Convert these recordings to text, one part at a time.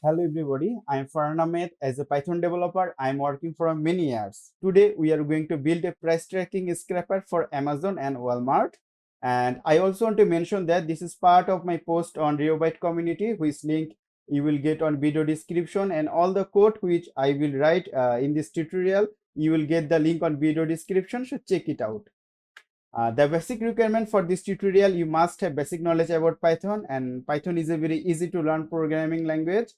Hello everybody, I am Farhan Ahmed. As a Python developer, I am working for many years. Today we are going to build a price tracking scraper for Amazon and Walmart. And I also want to mention that this is part of my post on Reobyte community, which link you will get on video description, and all the code which I will write in this tutorial, you will get the link on video description, so check it out. The basic requirement for this tutorial, you must have basic knowledge about Python, and Python is a very easy to learn programming language.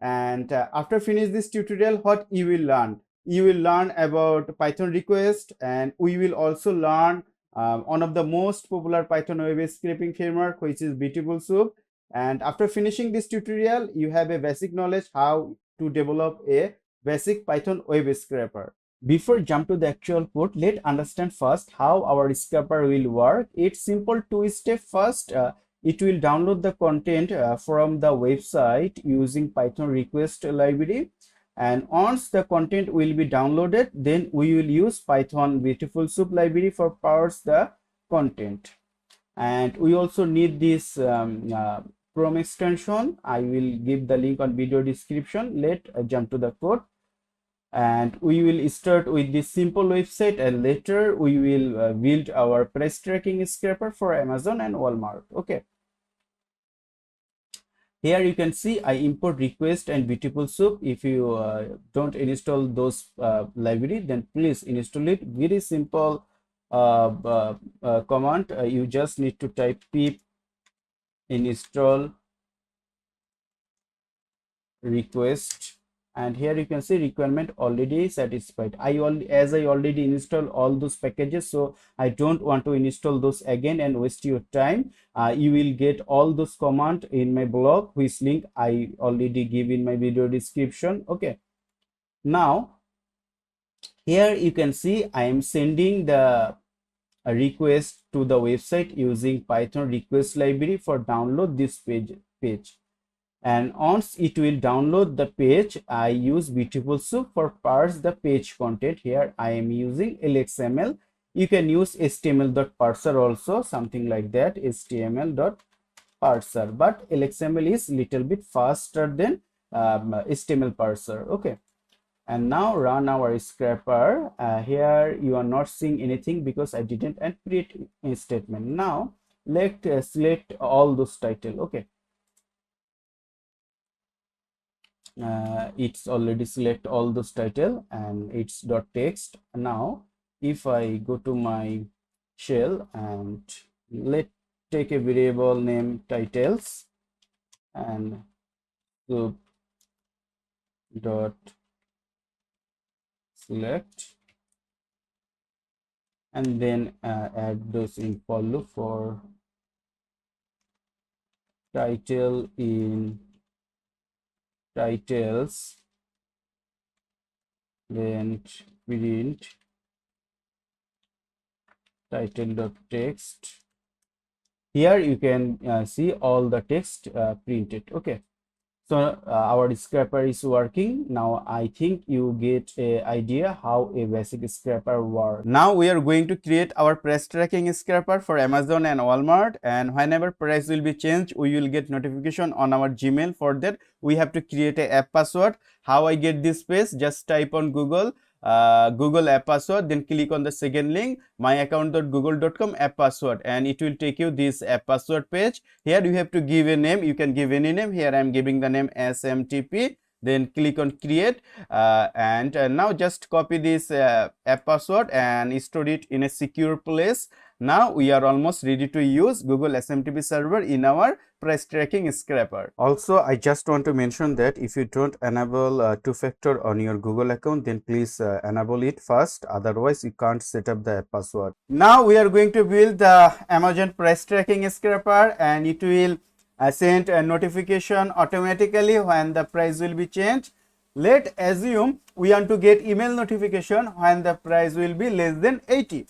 And after finish this tutorial, what you will learn? You will learn about Python request, and we will also learn one of the most popular Python web scraping framework, which is Beautiful Soup. And after finishing this tutorial, you have a basic knowledge how to develop a basic Python web scraper. Before jump to the actual code, let's understand first how our scraper will work. It's simple two-step. First, it will download the content from the website using Python request library, and once the content will be downloaded, then we will use Python Beautiful Soup library for parse the content. And we also need this Chrome extension. I will give the link on video description. Let's jump to the code, and we will start with this simple website, and later we will build our price tracking scraper for Amazon and Walmart. Okay, here you can see I import request and Beautiful Soup. If you don't install those library, then please install it. Very simple command. You just need to type pip install request, and here you can see requirement already satisfied. As I already installed all those packages, so I don't want to install those again and waste your time. You will get all those command in my blog, which link I already give in my video description. Okay, now here you can see I am sending the request to the website using Python request library for download this page. And once it will download the page, I use Beautiful Soup for parse the page content. Here I am using LXML. You can use HTML.parser also, something like that, HTML.parser, but LXML is little bit faster than HTML parser. Okay, and now run our scraper. Here you are not seeing anything because I didn't add create a statement. Now let's select all those title. Okay, it's already select all those title and it's dot text. Now if I go to my shell and let take a variable name titles and soup dot select, and then add those in for loop for title in titles, then print title.text. Here you can see all the text printed. Okay, so our scraper is working. Now I think you get a idea how a basic scraper works. Now we are going to create our price tracking scraper for Amazon and Walmart, and whenever price will be changed, we will get notification on our Gmail. For that we have to create a app password. How I get this page? Just type on Google Google app password, then click on the second link, myaccount.google.com app password, and it will take you this app password page. Here you have to give a name. You can give any name. Here I am giving the name SMTP, then click on create, and now just copy this app password and store it in a secure place. Now we are almost ready to use Google SMTP server in our price tracking scraper. Also, I just want to mention that if you don't enable two-factor on your Google account, then please enable it first. Otherwise, you can't set up the password. Now we are going to build the Amazon price tracking scraper, and it will send a notification automatically when the price will be changed. Let's assume we want to get email notification when the price will be less than 80.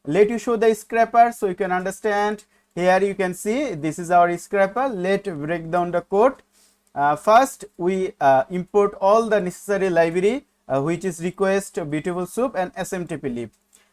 Let you show the scraper so you can understand. Here you can see this is our scraper. Let's break down the code. First we import all the necessary library which is request, Beautiful Soup and SMTP lib,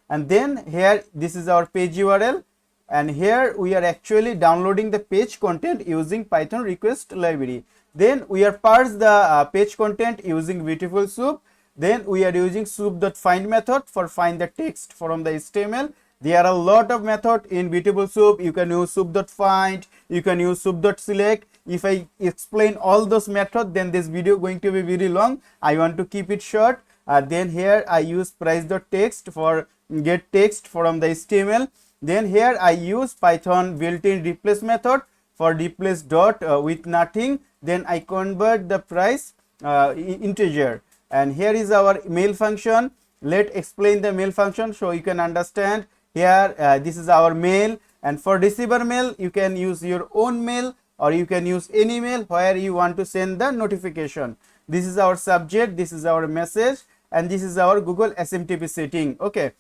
and then here this is our page URL. and here we are actually downloading the page content using Python request library. Then we are parse the page content using Beautiful Soup. Then we are using soup.find method for find the text from the HTML. There are a lot of method in Beautiful Soup. You can use soup.find, you can use soup.select. If I explain all those methods, then this video going to be very long. I want to keep it short. Then here I use price.text for get text from the HTML. Then here I use Python built-in replace method for replace dot with nothing. Then I convert the price integer, and here is our mail function. Let's explain the mail function so you can understand. Here this is our mail, and for receiver mail you can use your own mail or you can use any mail where you want to send the notification. This is our subject, this is our message, and this is our Google SMTP setting. Okay,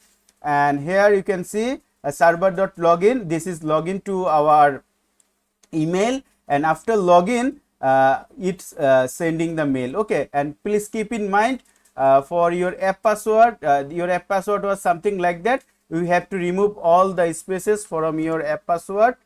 and here you can see a server.login. This is login to our email, and after login it's sending the mail. Okay, and please keep in mind for your app password, your app password was something like that. You have to remove all the spaces from your app password.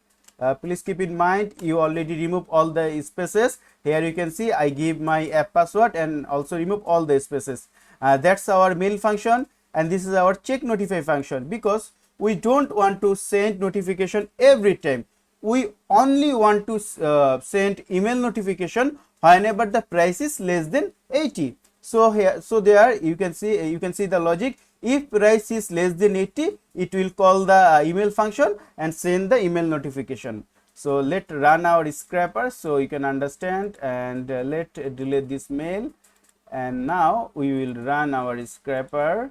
Please keep in mind you already remove all the spaces. Here you can see I give my app password and also remove all the spaces. That's our mail function, and this is our check notify function, because we don't want to send notification every time. We only want to send email notification whenever the price is less than 80. So here, so there you can see the logic. If price is less than 80, it will call the email function and send the email notification. So let's run our scraper so you can understand, and let's delete this mail, and now we will run our scraper,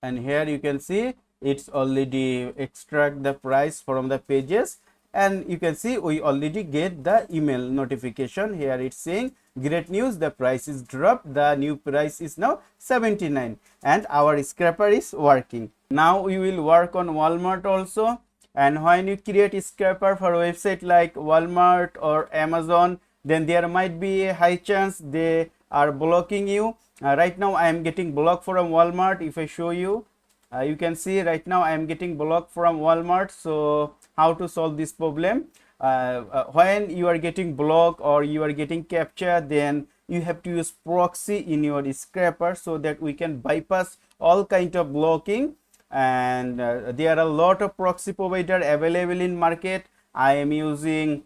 and here you can see it's already extract the price from the pages, and you can see we already get the email notification. Here it's saying great news, the price is dropped, the new price is now 79, and our scraper is working. Now we will work on Walmart also. And when you create a scraper for a website like Walmart or Amazon, then there might be a high chance they are blocking you. Right now I am getting blocked from Walmart. If I show you, you can see right now I am getting blocked from Walmart. So how to solve this problem? When you are getting blocked or you are getting captured, then you have to use proxy in your scraper so that we can bypass all kind of blocking. And there are a lot of proxy provider available in market. I am using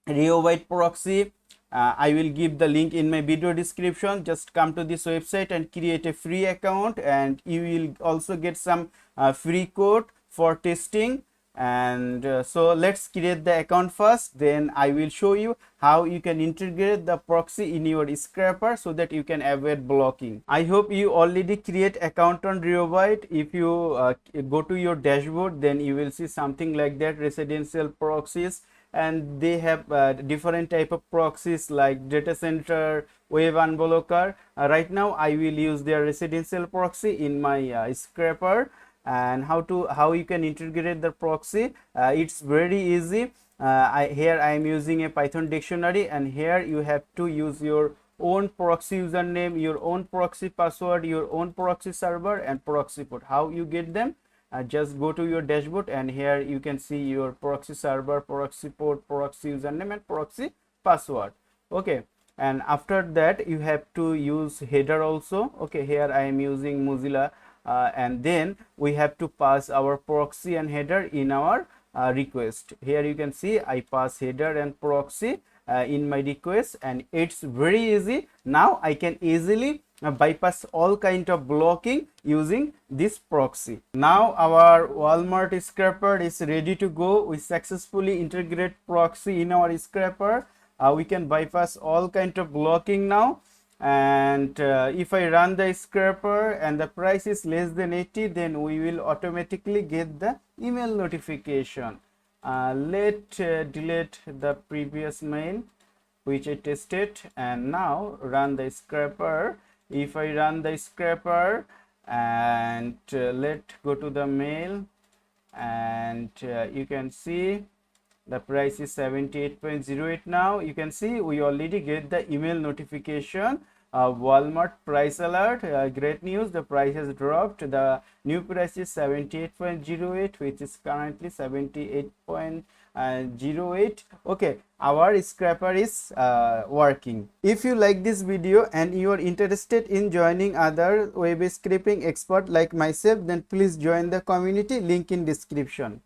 Reobyte proxy. I will give the link in my video description. Just come to this website and create a free account, and you will also get some free code for testing. And so let's create the account first, then I will show you how you can integrate the proxy in your scraper so that you can avoid blocking. I hope you already create account on Reobyte. If you go to your dashboard, then you will see something like that, residential proxies, and they have different type of proxies like data center, web unblocker. Right now I will use their residential proxy in my scraper. And how you can integrate the proxy, it's very easy. Here I am using a Python dictionary, and here you have to use your own proxy username, your own proxy password, your own proxy server, and proxy port. How you get them? Just go to your dashboard, and here you can see your proxy server, proxy port, proxy username, and proxy password. Okay, and after that you have to use header also. Okay, here I am using Mozilla. And then we have to pass our proxy and header in our request. Here you can see I pass header and proxy in my request, and it's very easy. Now I can easily bypass all kind of blocking using this proxy. Now our Walmart scraper is ready to go. We successfully integrate proxy in our scraper. We can bypass all kind of blocking now. And if I run the scraper and the price is less than 80, then we will automatically get the email notification. Let delete the previous mail which I tested, and now run the scraper. If I run the scraper and let go to the mail, and you can see the price is 78.08. now you can see we already get the email notification Walmart price alert. Great news, the price has dropped. The new price is 78.08, which is currently 78.08. Okay, our scraper is working. If you like this video and you are interested in joining other web scraping expert like myself, then please join the community, link in description.